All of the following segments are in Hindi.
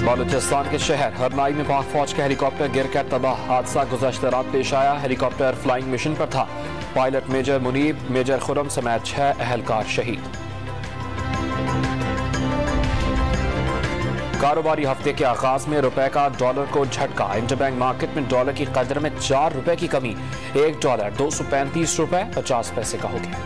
बलूचिस्तान के शहर हरनाई में पाक फौज का हेलीकॉप्टर गिरकर तबाह। हादसा गुज़श्ता रात पेश आया। हेलीकॉप्टर फ्लाइंग मिशन पर था। Pilot major Muneeb, major Khurram समेत 6 अहलकार शहीद। कारोबारी हफ्ते के आगाज में रुपए का डॉलर को झटका। इंटरबैंक मार्केट में डॉलर की कदर में 4 रुपए की कमी। $1 235 रुपए 50 पैसे का हो गया।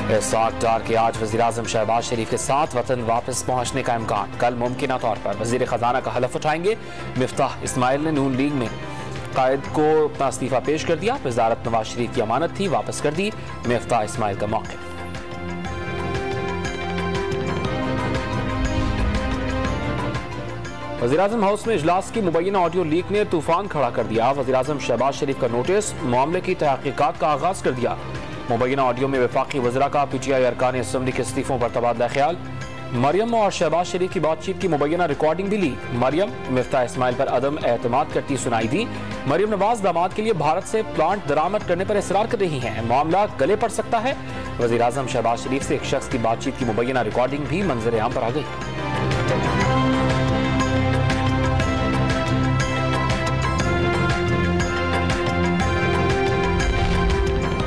इसाक डार के आज वज़ीर-ए-आज़म शहबाज शरीफ के साथ वतन वापस पहुंचने का इम्कान। कल मुमकिन तौर पर वज़ीर खजाना का हलफ उठाएंगे। मिफ्ताह इस्माइल ने नून लीग में कायद को अपना इस्तीफा पेश कर दिया। वजारत नवाज शरीफ की अमानत थी, वापस कर दी। मिफ्ताह इस्माइल का मौक़िफ़। वज़ीर-ए-आज़म हाउस में इजलास की मुबैना ऑडियो लीक ने तूफान खड़ा कर दिया। वज़ीर-ए-आज़म शहबाज शरीफ का नोटिस, मामले की तहकीकात का आगाज कर दिया। मुबैना ऑडियो में वफाकी वज़रा का PTI अरकान असम्बली के इस्तीफों पर तबादला ख्याल। मरियम और शहबाज शरीफ की बातचीत की मुबैना रिकॉर्डिंग भी ली। मरियम मिफ्ताह इस्माइल पर अदम एतमाद करती सुनाई दी। मरियम नवाज दामाद के लिए भारत से प्लांट दरामद करने पर इसरार कर रही हैं। मामला गले पड़ सकता है। वज़ीर-ए-आज़म शहबाज शरीफ से एक शख्स की बातचीत की मुबैना रिकॉर्डिंग भी मंजर आम पर आ गई।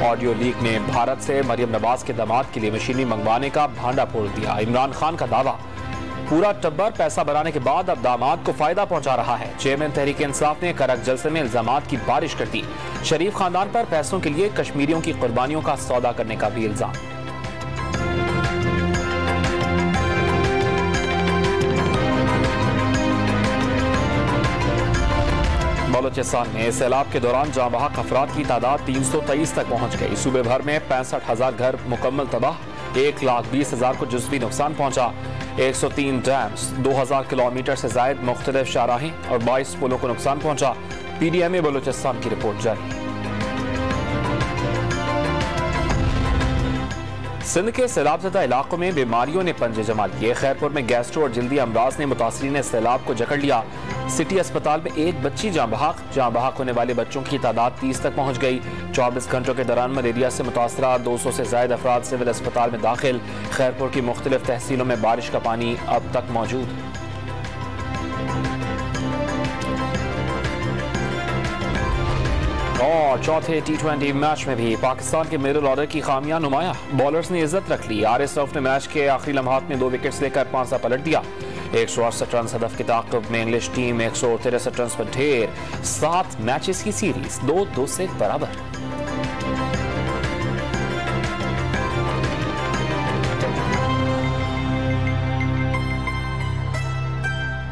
ऑडियो लीक ने भारत से मरियम नवाज के दामाद के लिए मशीनरी मंगवाने का भांडा फोड़ दिया। इमरान खान का दावा, पूरा टब्बर पैसा बनाने के बाद अब दामाद को फायदा पहुंचा रहा है। चेयरमैन तहरीक इंसाफ ने करक जलसे में इल्जामात की बारिश कर दी। शरीफ खानदान पर पैसों के लिए कश्मीरियों की कुर्बानियों का सौदा करने का भी इल्जाम। बलूचिस्तान में सैलाब के दौरान जाँ बहक अफराद की तादाद 323 तक पहुंच गई। सूबे भर में 65,000 घर मुकम्मल तबाह। 1,20,000 को जुज़वी नुकसान पहुंचा। 103 डैम्स, 2,000 किलोमीटर से जायद मुख्तलिफ शाहराहें और 22 पुलों को नुकसान पहुंचा। PDMA बलूचिस्तान की रिपोर्ट जारी। सिंध के सैलाबज़दा इलाकों में बीमारियों ने पंजे जमा लिए। खैरपुर में गैस्ट्रो और जल्दी अमराज ने मुतासरीन सैलाब को जकड़ लिया। सिटी अस्पताल में एक बच्ची जाँ बहक होने वाले बच्चों की तादाद 30 तक पहुंच गई। 24 घंटों के दौरान मलेरिया से मुतासरा 200 से ज्यादा अफराद सिविल अस्पताल में दाखिल। खैरपुर की मुख्तलिफ तहसीलों में बारिश का पानी अब तक मौजूद। और चौथे T20 मैच में भी पाकिस्तान के मिडिल ऑर्डर की खामियां नुमाया। बॉलर्स ने इज्जत रख ली। RS रऊफ ने मैच के आखिरी लम्हात में 2 विकेट्स लेकर 5 पलट दिया। 168 रन हदफ के ताक़ुब में इंग्लिश टीम 163 रन पर ढेर। 7 मैचेस की सीरीज 2-2 से बराबर।